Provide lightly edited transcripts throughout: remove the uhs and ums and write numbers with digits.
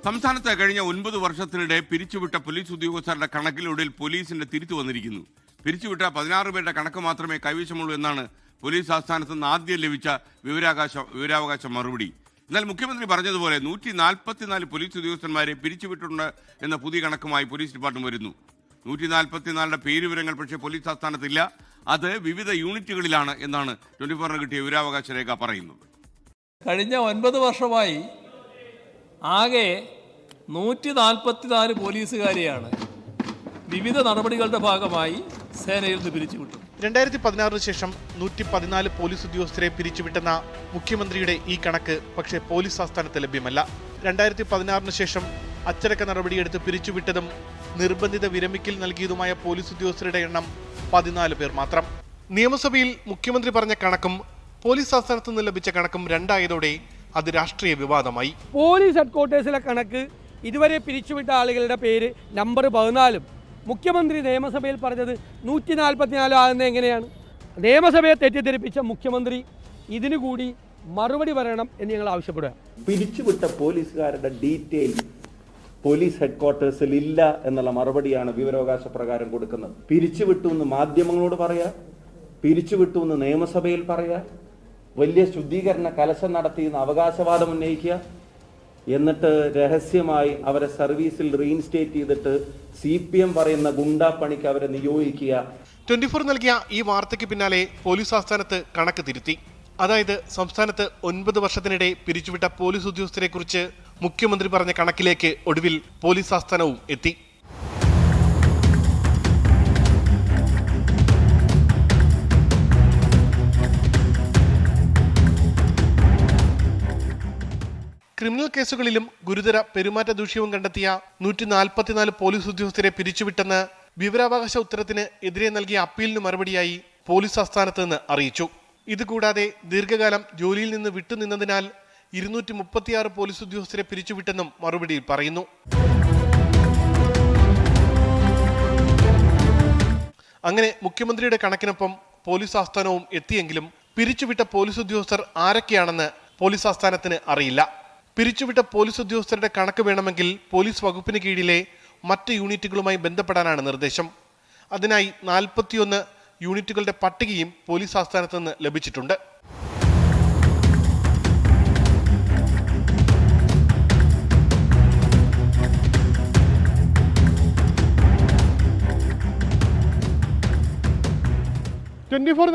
സംസ്ഥാനത്ത് കഴിഞ്ഞ 9 വർഷത്തിനിടെ പിരിച്ചുവിട്ട പോലീസ് ഉദ്യോഗസ്ഥരുടെ കണക്കിലൊടുവിൽ പോലീസിന്റെ തിരുത്തു വന്നിരിക്കുന്നു. പിരിച്ചുവിട്ട 16 പേരുടെ കണക്ക് മാത്രമേ കൈവശമുള്ളൂ എന്നാണ് പോലീസ് ആസ്ഥാനത്ത് നിന്ന് ആദ്യം ലഭിച്ച വിവരാവകാശ മറുപടി. എന്നാൽ മുഖ്യമന്ത്രി പറഞ്ഞതുപോലെ 144 പോലീസ് ഉദ്യോഗസ്ഥന്മാരെ പിരിച്ചുവിട്ടിട്ടുണ്ട് എന്ന പുതിയ കണക്കുമായി പോലീസ് ഡിപ്പാർട്ട്മെന്റ് വരുന്നു. 144 പേരുവിവരങ്ങൾ പക്ഷേ പോലീസ് ആസ്ഥാനത്തില്ല. അത് വിവിധ യൂണിറ്റുകളിലാണ് എന്നാണ് 24 കിട്ടിയ വിവരാവകാശ രേഖ പറയുന്നത്. കഴിഞ്ഞ 9 വർഷമായി ആകെ 144 പോലീസുകാരെയാണ് വിവിധ നടപടികളുടെ ഭാഗമായി സേനയിൽ നിന്ന് പിരിച്ചുവിട്ടു. 2016 ശേഷം 114 പോലീസ് ഉദ്യോഗസ്ഥരെ പിരിച്ചുവിട്ടെന്ന മുഖ്യമന്ത്രിയുടെ ഈ കണക്ക് പക്ഷേ പോലീസ് ആസ്ഥാനത്ത് ലഭ്യമല്ല. 2016 ശേഷം അച്ചടക്ക നടപടിയെടുത്ത് പിരിച്ചുവിട്ടതും നിർബന്ധിത വിരമിക്കൽ നൽകിയതുമായ പോലീസ് ഉദ്യോഗസ്ഥരുടെ എണ്ണം 14 പേർ മാത്രം. നിയമസഭയിൽ മുഖ്യമന്ത്രി പറഞ്ഞ കണക്കും പോലീസ് ആസ്ഥാനത്ത് നിന്ന് ലഭിച്ച കണക്കും രണ്ടായതോടെ അത് രാഷ്ട്രീയ വിവാദമായി. പോലീസ് ഹെഡ്ക്വാർട്ടേഴ്സിലെ കണക്ക് ഇതുവരെ പിരിച്ചുവിട്ട ആളുകളുടെ പേര് നമ്പർ 14, മുഖ്യമന്ത്രി നിയമസഭയിൽ പറഞ്ഞത് 144 ആകുന്നത് എങ്ങനെയാണ്? നിയമസഭയെ തെറ്റിദ്ധരിപ്പിച്ച മുഖ്യമന്ത്രി ഇതിനു കൂടി മറുപടി പറയണം എന്ന് ഞങ്ങൾ ആവശ്യപ്പെടുക. പിരിച്ചുവിട്ട പോലീസുകാരുടെ ഡീറ്റെയിൽ പോലീസ് ഹെഡ്ക്വാർട്ടേഴ്സിൽ ഇല്ല എന്നുള്ള മറുപടിയാണ് വിവരാവകാശ പ്രകാരം കൊടുക്കുന്നത്. പിരിച്ചുവിട്ടു എന്ന് മാധ്യമങ്ങളോട് പറയാ, പിരിച്ചുവിട്ടു എന്ന് നിയമസഭയിൽ പറയാ, വലിയ ശുദ്ധീകരണ കലശം നടത്തിയെന്ന് അവകാശവാദം ഉന്നയിക്കുക, എന്നിട്ട് രഹസ്യമായി അവരെ സർവീസിൽ റീഇൻസ്റ്റേറ്റ് ചെയ്തിട്ട് CPM പറയുന്ന ഗുണ്ടാപ്പണിക്ക് അവരെ നിയോഗിക്കുക. 24 നൽകിയ ഈ വാർത്തയ്ക്ക് പിന്നാലെ പോലീസ് ആസ്ഥാനത്ത് കണക്ക് തിരുത്തി. അതായത് സംസ്ഥാനത്ത് 9 വർഷത്തിനിടെ പിരിച്ചുവിട്ട പോലീസ് ഉദ്യോഗസ്ഥരെ കുറിച്ച് മുഖ്യമന്ത്രി പറഞ്ഞ കണക്കിലേക്ക് ഒടുവിൽ പോലീസ് ആസ്ഥാനവും എത്തി. ക്രിമിനൽ കേസുകളിലും ഗുരുതര പെരുമാറ്റ ദൂഷ്യവും കണ്ടെത്തിയ 144 പോലീസ് ഉദ്യോഗസ്ഥരെ പിരിച്ചുവിട്ടെന്ന് വിവരാവകാശ ഉത്തരത്തിന് എതിരെ നൽകിയ അപ്പീലിന് മറുപടിയായി പോലീസ് ആസ്ഥാനത്ത് നിന്ന് അറിയിച്ചു. ഇതുകൂടാതെ ദീർഘകാലം ജോലിയിൽ നിന്ന് വിട്ടുനിന്നതിനാൽ 236 പോലീസ് ഉദ്യോഗസ്ഥരെ പിരിച്ചുവിട്ടെന്നും മറുപടിയിൽ പറയുന്നു. അങ്ങനെ മുഖ്യമന്ത്രിയുടെ കണക്കിനൊപ്പം പോലീസ് ആസ്ഥാനവും എത്തിയെങ്കിലും പിരിച്ചുവിട്ട പോലീസ് ഉദ്യോഗസ്ഥർ ആരൊക്കെയാണെന്ന് പോലീസ് ആസ്ഥാനത്തിന് അറിയില്ല. പിരിച്ചുവിട്ട പോലീസ് ഉദ്യോഗസ്ഥരുടെ കണക്ക് വേണമെങ്കിൽ പോലീസ് വകുപ്പിന് കീഴിലെ മറ്റ് യൂണിറ്റുകളുമായി ബന്ധപ്പെടാനാണ് നിർദ്ദേശം. അതിനായി 41 യൂണിറ്റുകളുടെ പട്ടികയും പോലീസ് ആസ്ഥാനത്ത് നിന്ന് ലഭിച്ചിട്ടുണ്ട്.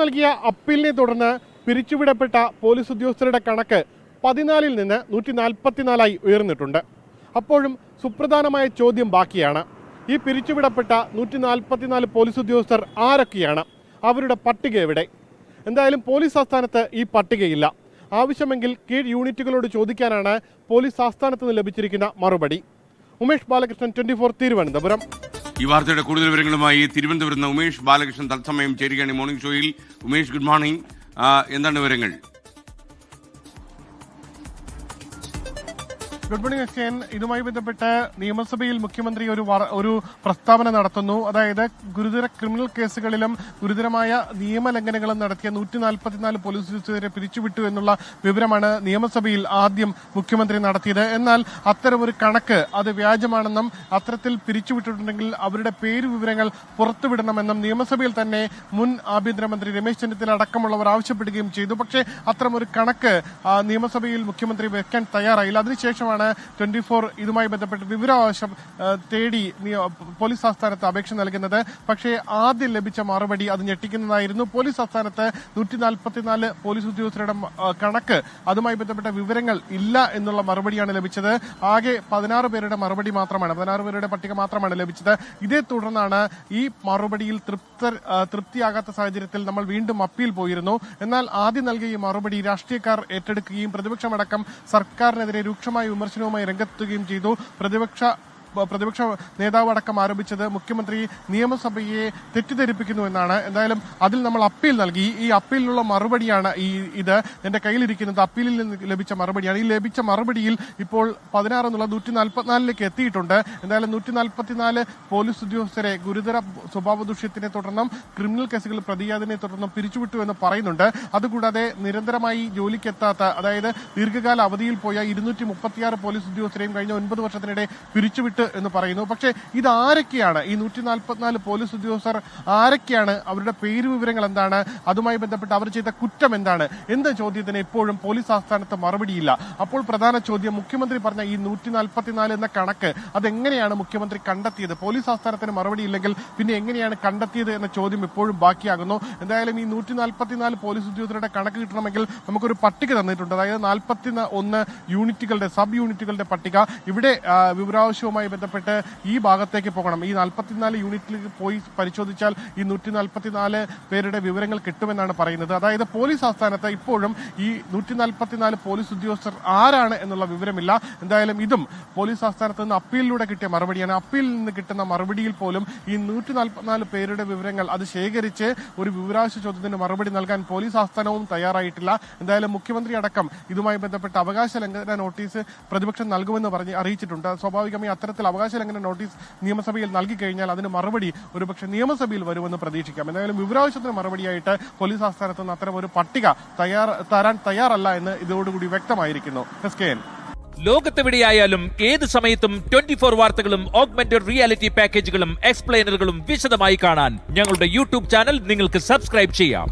നൽകിയ അപ്പീലിനെ തുടർന്ന് പിരിച്ചുവിടപ്പെട്ട പോലീസ് ഉദ്യോഗസ്ഥരുടെ കണക്ക് 14 നിന്ന് 144 ഉയർന്നിട്ടുണ്ട്. അപ്പോഴും സുപ്രധാനമായ ചോദ്യം ബാക്കിയാണ്. ഈ പിരിച്ചുവിടപ്പെട്ട 144 പോലീസ് ഉദ്യോഗസ്ഥർ ആരൊക്കെയാണ്? അവരുടെ പട്ടിക എവിടെ? എന്തായാലും പോലീസ് ആസ്ഥാനത്ത് ഈ പട്ടികയില്ല. ആവശ്യമെങ്കിൽ കീഴ് യൂണിറ്റുകളോട് ചോദിക്കാനാണ് പോലീസ് ആസ്ഥാനത്ത് നിന്ന് ലഭിച്ചിരിക്കുന്ന മറുപടി. ഉമേഷ് ബാലകൃഷ്ണൻ, 24 തിരുവനന്തപുരം. ഈ വാർത്തയുടെ കൂടുതൽ വിവരങ്ങളുമായി തിരുവനന്തപുരത്ത് നിന്ന് ഉമേഷ് ബാലകൃഷ്ണൻ തത്സമയം ചേരുകയാണ് മോർണിംഗ് ഷോയിൽ. Umesh, good morning. എന്താണ് വിവരങ്ങൾ? Good morning Akshayan. ഇതുമായി ബന്ധപ്പെട്ട് നിയമസഭയിൽ മുഖ്യമന്ത്രി ഒരു പ്രസ്താവന നടത്തുന്നു. അതായത് ഗുരുതര ക്രിമിനൽ കേസുകളിലും ഗുരുതരമായ നിയമലംഘനങ്ങളും നടത്തിയ 144 പോലീസ് ഉദ്യോഗസ്ഥരെ പിരിച്ചുവിട്ടു എന്നുള്ള വിവരമാണ് നിയമസഭയിൽ ആദ്യം മുഖ്യമന്ത്രി നടത്തിയത്. എന്നാൽ അത്തരമൊരു കണക്ക് അത് വ്യാജമാണെന്നും അത്തരത്തിൽ പിരിച്ചുവിട്ടിട്ടുണ്ടെങ്കിൽ അവരുടെ പേരുവിവരങ്ങൾ പുറത്തുവിടണമെന്നും നിയമസഭയിൽ തന്നെ മുൻ ആഭ്യന്തരമന്ത്രി രമേശ് ചെന്നിത്തല അടക്കമുള്ളവർ ആവശ്യപ്പെടുകയും ചെയ്തു. പക്ഷേ അത്തരമൊരു കണക്ക് നിയമസഭയിൽ മുഖ്യമന്ത്രി വെക്കാൻ തയ്യാറായില്ല. അതിനുശേഷമാണ് 24 ഇതുമായി ബന്ധപ്പെട്ട് വിവരാവകാശം തേടി പോലീസ് ആസ്ഥാനത്ത് അപേക്ഷ നൽകുന്നത്. പക്ഷേ ആദ്യം ലഭിച്ച മറുപടി അത് ഞെട്ടിക്കുന്നതായിരുന്നു. പോലീസ് ആസ്ഥാനത്ത് 144 പോലീസ് ഉദ്യോഗസ്ഥരുടെ കണക്ക്, അതുമായി ബന്ധപ്പെട്ട വിവരങ്ങൾ ഇല്ല എന്നുള്ള മറുപടിയാണ് ലഭിച്ചത്. ആകെ 16 പേരുടെ മറുപടി മാത്രമാണ്, 16 പേരുടെ പട്ടിക മാത്രമാണ് ലഭിച്ചത്. ഇതേ തുടർന്നാണ് ഈ മറുപടിയിൽ തൃപ്തിയാകാത്ത സാഹചര്യത്തിൽ നമ്മൾ വീണ്ടും അപ്പീൽ പോയിരുന്നു. എന്നാൽ ആദ്യം നൽകിയ ഈ മറുപടി രാഷ്ട്രീയക്കാർ ഏറ്റെടുക്കുകയും പ്രതിപക്ഷമടക്കം സർക്കാരിനെതിരെ രൂക്ഷമായ വിമർശനവുമായി രംഗത്തെത്തുകയും ചെയ്തു. പ്രതിപക്ഷ പ്രതിപക്ഷ നേതാവ് അടക്കം ആരോപിച്ചത് മുഖ്യമന്ത്രി നിയമസഭയെ തെറ്റിദ്ധരിപ്പിക്കുന്നു എന്നാണ്. എന്തായാലും അതിൽ നമ്മൾ അപ്പീൽ നൽകി. ഈ അപ്പീലിനുള്ള മറുപടിയാണ് ഇത് എന്റെ കയ്യിലിരിക്കുന്നത്. അപ്പീലിൽ നിന്ന് ലഭിച്ച മറുപടിയാണ്. ഈ ലഭിച്ച മറുപടിയിൽ ഇപ്പോൾ 16 എന്നുള്ള 144ലേക്ക് എത്തിയിട്ടുണ്ട്. എന്തായാലും 144 പോലീസ് ഉദ്യോഗസ്ഥരെ ഗുരുതര സ്വഭാവ ദൂഷ്യത്തിനെ തുടർന്നും ക്രിമിനൽ കേസുകളിൽ പ്രതിയാതിനെ തുടർന്നും പിരിച്ചുവിട്ടു എന്ന് പറയുന്നുണ്ട്. അതുകൂടാതെ നിരന്തരമായി ജോലിക്കെത്താത്ത, അതായത് ദീർഘകാല അവധിയിൽ പോയ 236 പോലീസ് ഉദ്യോഗസ്ഥരെയും കഴിഞ്ഞ 9 വർഷത്തിനിടെ പിരിച്ചുവിട്ട് എന്ന് പറയുന്നു. പക്ഷേ ഇത് ആരൊക്കെയാണ്? ഈ 144 പോലീസ് ഉദ്യോഗസ്ഥർ ആരൊക്കെയാണ്? അവരുടെ പേര് വിവരങ്ങൾ എന്താണ്? അതുമായി ബന്ധപ്പെട്ട് അവർ ചെയ്ത കുറ്റം എന്താണ് എന്ന ചോദ്യത്തിന് ഇപ്പോഴും പോലീസ് ആസ്ഥാനത്ത് മറുപടിയില്ല. അപ്പോൾ പ്രധാന ചോദ്യം, മുഖ്യമന്ത്രി പറഞ്ഞ ഈ 144 എന്ന കണക്ക് അതെങ്ങനെയാണ് മുഖ്യമന്ത്രി കണ്ടെത്തിയത്? പോലീസ് ആസ്ഥാനത്തിന് മറുപടി ഇല്ലെങ്കിൽ പിന്നെ എങ്ങനെയാണ് കണ്ടെത്തിയത് എന്ന ചോദ്യം ഇപ്പോഴും ബാക്കിയാകുന്നു. എന്തായാലും ഈ 144 പോലീസ് ഉദ്യോഗസ്ഥരുടെ കണക്ക് കിട്ടണമെങ്കിൽ നമുക്കൊരു പട്ടിക തന്നിട്ടുണ്ട്. അതായത് 41 യൂണിറ്റുകളുടെ, സബ് യൂണിറ്റുകളുടെ പട്ടിക. ഇവിടെ വിവരാവശ്യവുമായി ബന്ധപ്പെട്ട് ഈ ഭാഗത്തേക്ക് പോകണം. ഈ 44 യൂണിറ്റിലേക്ക് പോയി പരിശോധിച്ചാൽ ഈ 144 പേരുടെ വിവരങ്ങൾ കിട്ടുമെന്നാണ് പറയുന്നത്. അതായത് പോലീസ് ആസ്ഥാനത്ത് ഇപ്പോഴും ഈ 144 പോലീസ് ഉദ്യോഗസ്ഥർ ആരാണ് എന്നുള്ള വിവരമില്ല. എന്തായാലും ഇതും പോലീസ് ആസ്ഥാനത്ത് നിന്ന് അപ്പീലിലൂടെ കിട്ടിയ മറുപടിയാണ്. അപ്പീലിൽ നിന്ന് കിട്ടുന്ന മറുപടിയിൽ പോലും ഈ 144 പേരുടെ വിവരങ്ങൾ അത് ശേഖരിച്ച് ഒരു വിവരാവശ്യ ചോദ്യത്തിന് മറുപടി നൽകാൻ പോലീസ് ആസ്ഥാനവും തയ്യാറായിട്ടില്ല. എന്തായാലും മുഖ്യമന്ത്രി അടക്കം ഇതുമായി ബന്ധപ്പെട്ട അവകാശ ലംഘന നോട്ടീസ് പ്രതിപക്ഷം നൽകുമെന്ന് പറഞ്ഞ് അറിയിച്ചിട്ടുണ്ട്. സ്വാഭാവികമായി അത്തരത്തിൽ അവകാശ ലംഘന നോട്ടീസ് നിയമസഭയിൽ നൽകി കഴിഞ്ഞാൽ അതിന് മറുപടി ഒരുപക്ഷെ നിയമസഭയിൽ വരുമെന്ന് പ്രതീക്ഷിക്കാം. എന്തായാലും വിവരാവശ്യത്തിന് മറുപടിയായിട്ട് പോലീസ് ആസ്ഥാനത്ത് നിന്ന് അത്തരം ഒരു പട്ടിക തരാൻ തയ്യാറല്ല എന്ന് ഇതോടുകൂടി വ്യക്തമായിരിക്കുന്നു. SKN. ലോകത്തെവിടെയായാലും ഏത് സമയത്തും 24 വാർത്തകളും ഓഗ്മെന്റഡ് റിയാലിറ്റി പാക്കേജുകളും എക്സ്പ്ലെയിനറുകളും വിശദമായി കാണാൻ ഞങ്ങളുടെ യൂട്യൂബ് ചാനൽ നിങ്ങൾക്ക് സബ്സ്ക്രൈബ് ചെയ്യാം.